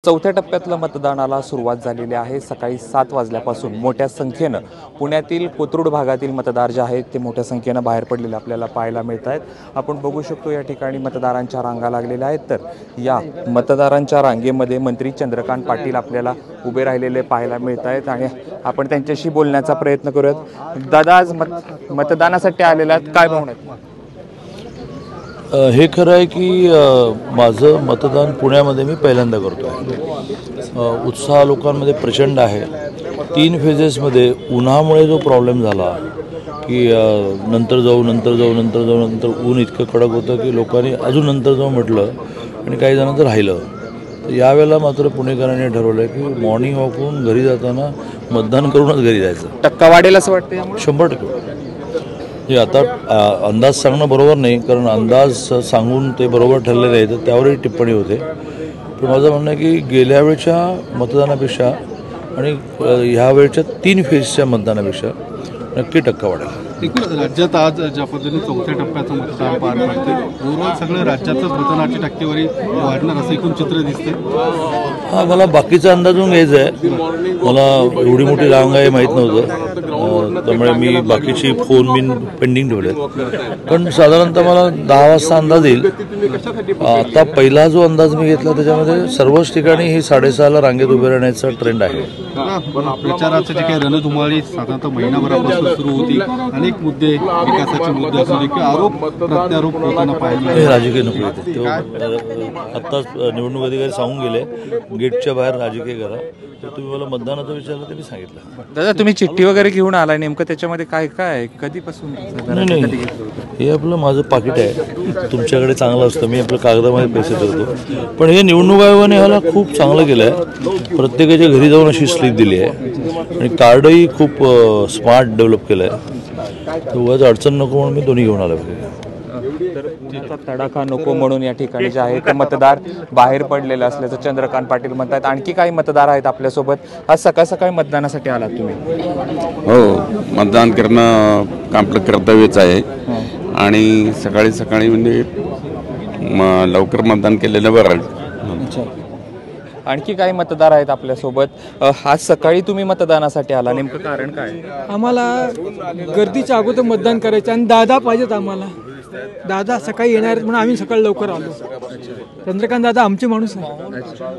चौथ्या टप्प्यातलं मतदानाला सुरुवात झालेली आहे। सकाळी 7 वाजल्यापासून मोठ्या संख्येनं पुण्यातील कोथरूड भागातील मतदार जे आहेत ते मोठ्या संख्येनं बाहेर पडलेले आपल्याला पाहायला मिळत आहेत। आपण बघू शकतो या ठिकाणी मतदारांच्या रांगा लागलेल्या आहेत। तर या मतदारांच्या रांगेमध्ये मंत्री चंद्रकांत पाटील आपल्याला उभे राहिलेले पाहायला मिळत आहेत आणि आपण त्यांच्याशी बोलण्याचा प्रयत्न करूयात। दादा, आज मतदानासाठी आलेले आहेत, काय भावना आहेत? हे खरं आहे की माझं मतदान पुण्यामध्ये मी पहिल्यांदा करतो आहे। उत्साह लोकांमध्ये प्रचंड आहे। 3 फेजेसमध्ये उन्हामुळे जो प्रॉब्लेम झाला की नंतर जाऊ ऊन इतकं कडक होतं की लोकांनी अजून नंतर जाऊ म्हटलं आणि काही जणांचं राहिलं। तर यावेळेला मात्र पुणेकरांनी ठरवलं की मॉर्निंग वॉकहून घरी जाताना मतदान करूनच घरी जायचं। टक्का वाढेल असं वाटतं? 100%। हे आता अंदाज सांगणं बरोबर नाही, कारण अंदाज सांगून ते बरोबर ठरलेले आहे तर त्यावरही टिप्पणी होते। पण माझं म्हणणं आहे की गेल्या वेळच्या मतदानापेक्षा आणि ह्या वेळच्या 3 फेजच्या मतदानापेक्षा नक्की टक्का वाढेल। एकूण राज्यात आज ज्या पद्धतीने चौथ्या टप्प्याचं मतदान पार पडते, ओव्हरऑल सगळं राज्यातच मतदानाची टक्केवारी वाढणार असं एकूण चित्र दिसते। हां, मला बाकीचा अंदाजून घ्यायचा आहे। मला एवढी मोठी रांग आहे माहीत नव्हतं, त्यामुळे मी बाकीची फोन बिन पेंडिंग ठेवले। पण साधारणतः मला 10 वाजता अंदाज येईल। आता पहिला जो अंदाज मी घेतला त्याच्यामध्ये सर्वच ठिकाणी ही 6:30ला रांगेत उभे राहण्याचा ट्रेंड आहे। प्रचाराचं जे काही रणधुमाळी साधारणतः महिनाभरापासून सुरू होती, अनेक मुद्दे, विकासाचे मुद्दे असू दे किंवा आरोप प्रत्यारोप होताना पाहिजे, राजकीय नको येते। आत्ताच निवडणूक अधिकारी सांगून गेले गेटच्या बाहेर राजकीय करा। तर तुम्ही मला मतदानाचं विचारलं ते मी सांगितलं। दादा, तुम्ही चिठ्ठी वगैरे घेऊन आलाय, नेमकं त्याच्यामध्ये काय काय आहे? कधीपासून? नाही, हे आपलं माझं पाकिट आहे। तुमच्याकडे चांगलं असतं, मी आपलं कागदामध्ये पैसे ठेवतो। पण हे निवडणूक आयोगाने ह्याला खूप चांगलं केलं आहे। प्रत्येकाच्या घरी जाऊन अशी स्लिप दिली आहे आणि कार्डही खूप स्मार्ट डेव्हलप केलं आहे। तर उगाच अडचण नको म्हणून मी दोन्ही घेऊन आलो। तडाखा नको म्हणून या ठिकाणी जे आहे ते मतदार बाहेर पडलेले असल्याचं चंद्रकांत पाटील म्हणतात। आणखी काही मतदार आहेत आपल्यासोबत। आज सकाळ सकाळी मतदानासाठी आलात तुम्ही? हो, मतदान करणं आपलं कर्तव्यच आहे आणि सकाळी सकाळी म्हणजे लवकर मतदान केलेलं बरं। आणखी काही मतदार आहेत आपल्यासोबत। आज सकाळी तुम्ही मतदानासाठी आला, नेमकं कारण काय? आम्हाला गर्दीच्या अगोदर मतदान करायचं आणि दादा पाहिजेत आम्हाला। दादा सकाळी येणार म्हणून आम्ही सकाळी लवकर आलो। चंद्रकांत दादा आमचे माणूस आहे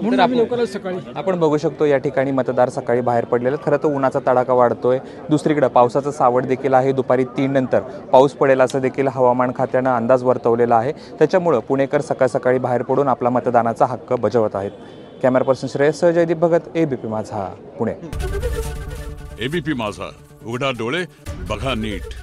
म्हणून आम्ही लवकर सकाळी। आपण बघू शकतो या ठिकाणी मतदार सकाळी बाहेर पडलेले। खरं तर उन्हाचा तडाखा वाढतोय, दुसरीकडे पावसाचं सावट देखील आहे। दुपारी 3 नंतर पाऊस पडेल असं देखील हवामान खात्यानं अंदाज वर्तवलेला आहे। त्याच्यामुळं पुणेकर सकाळ सकाळी बाहेर पडून आपला मतदानाचा हक्क बजावत आहेत। Camera person Shreyas Jaydeep Bhagat, ABP Majha, Pune. ABP माझा, उघडा डोळे बघा नीट।